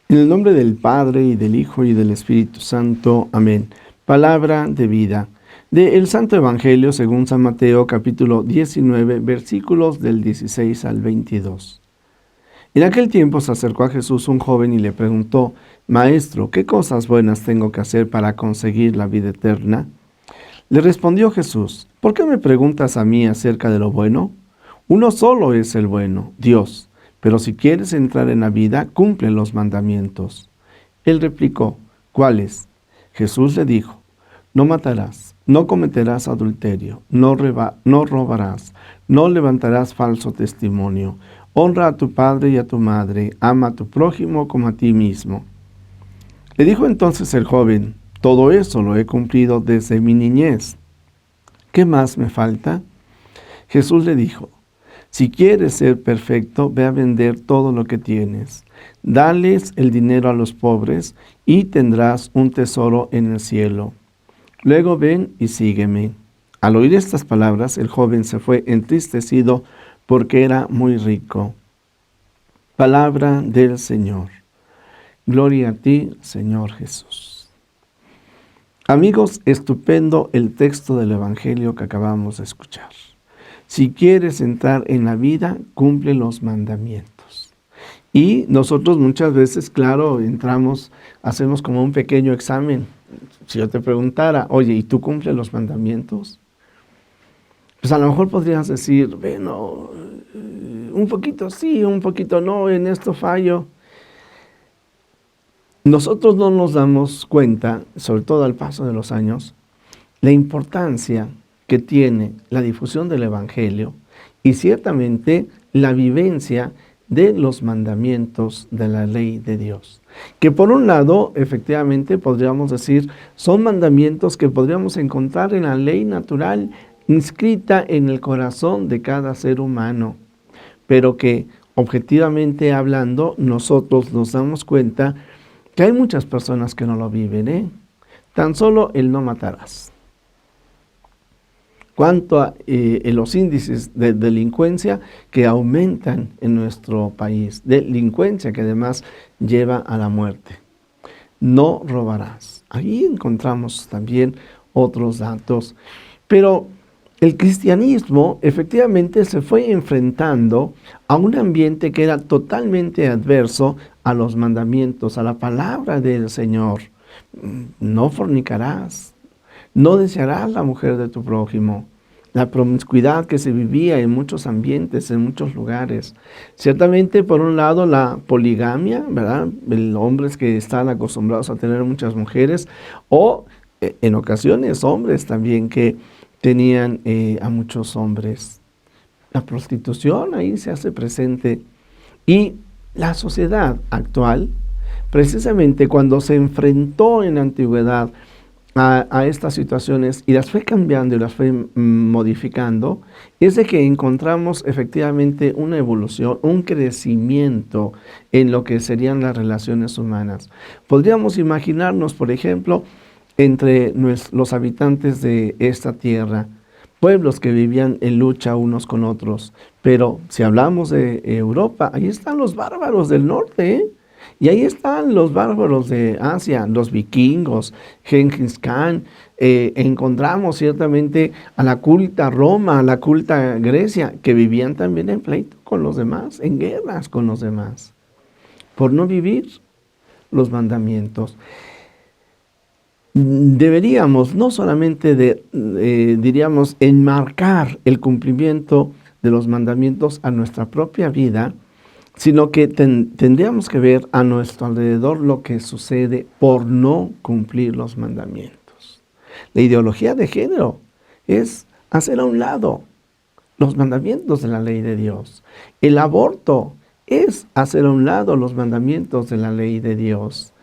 En el nombre del Padre, y del Hijo, y del Espíritu Santo. Amén. Palabra de vida. Del Santo Evangelio según San Mateo, capítulo 19, versículos del 16 al 22. En aquel tiempo se acercó a Jesús un joven y le preguntó: Maestro, ¿qué cosas buenas tengo que hacer para conseguir la vida eterna? Le respondió Jesús: ¿Por qué me preguntas a mí acerca de lo bueno? Uno solo es el bueno, Dios. Pero si quieres entrar en la vida, cumple los mandamientos. Él replicó: ¿Cuáles? Jesús le dijo: No matarás, no cometerás adulterio, no robarás, no levantarás falso testimonio, honra a tu padre y a tu madre, ama a tu prójimo como a ti mismo. Le dijo entonces el joven: Todo eso lo he cumplido desde mi niñez. ¿Qué más me falta? Jesús le dijo: Si quieres ser perfecto, ve a vender todo lo que tienes. Dales el dinero a los pobres y tendrás un tesoro en el cielo. Luego ven y sígueme. Al oír estas palabras, el joven se fue entristecido porque era muy rico. Palabra del Señor. Gloria a ti, Señor Jesús. Amigos, estupendo el texto del Evangelio que acabamos de escuchar. Si quieres entrar en la vida, cumple los mandamientos. Y nosotros muchas veces, claro, hacemos como un pequeño examen. Si yo te preguntara: oye, ¿y tú cumples los mandamientos? Pues a lo mejor podrías decir: bueno, un poquito sí, un poquito no, en esto fallo. Nosotros no nos damos cuenta, sobre todo al paso de los años, la importancia que tiene la difusión del Evangelio y ciertamente la vivencia de los mandamientos de la ley de Dios. Que por un lado, efectivamente, podríamos decir, son mandamientos que podríamos encontrar en la ley natural inscrita en el corazón de cada ser humano, pero que objetivamente hablando, nosotros nos damos cuenta que hay muchas personas que no lo viven, Tan solo el no matarás. Cuanto a los índices de delincuencia que aumentan en nuestro país, delincuencia que además lleva a la muerte. No robarás. Ahí encontramos también otros datos. Pero el cristianismo efectivamente se fue enfrentando a un ambiente que era totalmente adverso a los mandamientos, a la palabra del Señor. No fornicarás. No desearás la mujer de tu prójimo. La promiscuidad que se vivía en muchos ambientes, en muchos lugares. Ciertamente, por un lado, la poligamia, ¿verdad? Hombres que están acostumbrados a tener muchas mujeres, o en ocasiones hombres también que tenían a muchos hombres. La prostitución ahí se hace presente. Y la sociedad actual, precisamente cuando se enfrentó en la antigüedad a estas situaciones y las fue cambiando y las fue modificando, es de que encontramos efectivamente una evolución, un crecimiento en lo que serían las relaciones humanas. Podríamos imaginarnos, por ejemplo, entre los habitantes de esta tierra, pueblos que vivían en lucha unos con otros, pero si hablamos de Europa, ahí están los bárbaros del norte, Y ahí están los bárbaros de Asia, los vikingos, Gengis Khan. Encontramos ciertamente a la culta Roma, a la culta Grecia, que vivían también en pleito con los demás, en guerras con los demás, por no vivir los mandamientos. Deberíamos no solamente diríamos, enmarcar el cumplimiento de los mandamientos a nuestra propia vida, sino que tendríamos que ver a nuestro alrededor lo que sucede por no cumplir los mandamientos. La ideología de género es hacer a un lado los mandamientos de la ley de Dios. El aborto es hacer a un lado los mandamientos de la ley de Dios.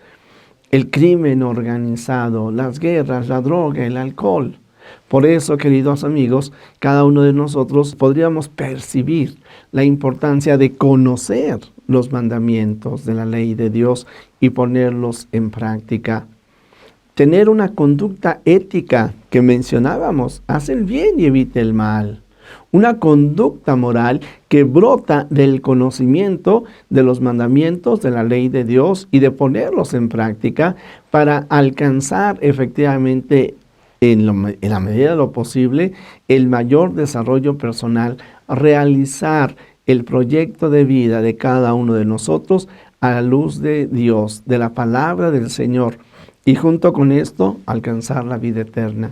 El crimen organizado, las guerras, la droga, el alcohol. Por eso, queridos amigos, cada uno de nosotros podríamos percibir la importancia de conocer los mandamientos de la ley de Dios y ponerlos en práctica. Tener una conducta ética que mencionábamos, hace el bien y evite el mal. una conducta moral que brota del conocimiento de los mandamientos de la ley de Dios y de ponerlos en práctica para alcanzar efectivamente en la medida de lo posible el mayor desarrollo personal, realizar el proyecto de vida de cada uno de nosotros a la luz de Dios, de la palabra del Señor, y junto con esto alcanzar la vida eterna.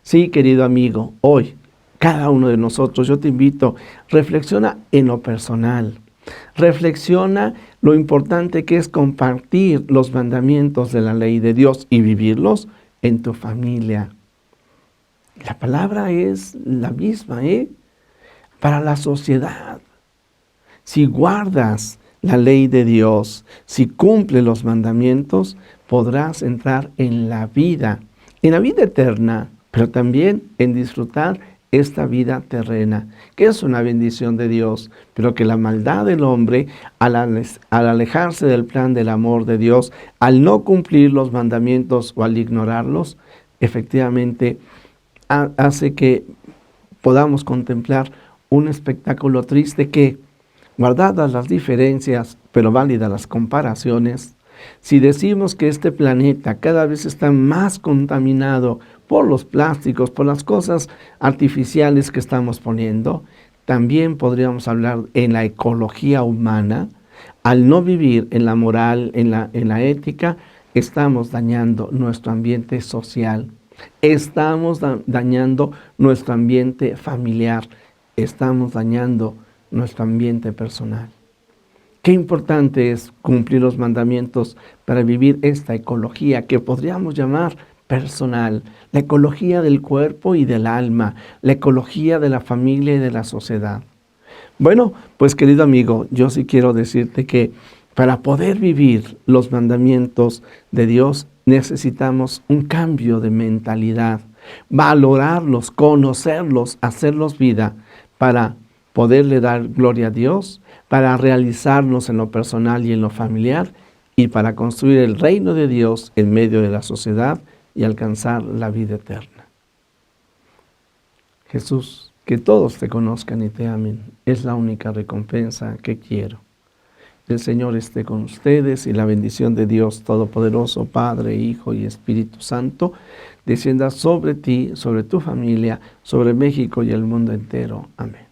Sí, querido amigo, hoy cada uno de nosotros, yo te invito, reflexiona en lo personal, reflexiona lo importante que es compartir los mandamientos de la ley de Dios y vivirlos en tu familia. La palabra es la misma, para la sociedad. Si guardas la ley de Dios, si cumples los mandamientos, podrás entrar en la vida eterna, pero también en disfrutar esta vida terrena, que es una bendición de Dios, pero que la maldad del hombre, al alejarse del plan del amor de Dios, al no cumplir los mandamientos o al ignorarlos, efectivamente hace que podamos contemplar un espectáculo triste que, guardadas las diferencias, pero válidas las comparaciones, si decimos que este planeta cada vez está más contaminado por los plásticos, por las cosas artificiales que estamos poniendo, también podríamos hablar en la ecología humana. Al no vivir en la moral, en la ética, estamos dañando nuestro ambiente social, estamos dañando nuestro ambiente familiar, estamos dañando nuestro ambiente personal. Qué importante es cumplir los mandamientos para vivir esta ecología que podríamos llamar personal, la ecología del cuerpo y del alma, la ecología de la familia y de la sociedad. Bueno, pues querido amigo, yo sí quiero decirte que para poder vivir los mandamientos de Dios necesitamos un cambio de mentalidad, valorarlos, conocerlos, hacerlos vida para poderle dar gloria a Dios, para realizarnos en lo personal y en lo familiar y para construir el reino de Dios en medio de la sociedad y alcanzar la vida eterna. Jesús, que todos te conozcan y te amen, es la única recompensa que quiero. El Señor esté con ustedes y la bendición de Dios Todopoderoso, Padre, Hijo y Espíritu Santo, descienda sobre ti, sobre tu familia, sobre México y el mundo entero. Amén.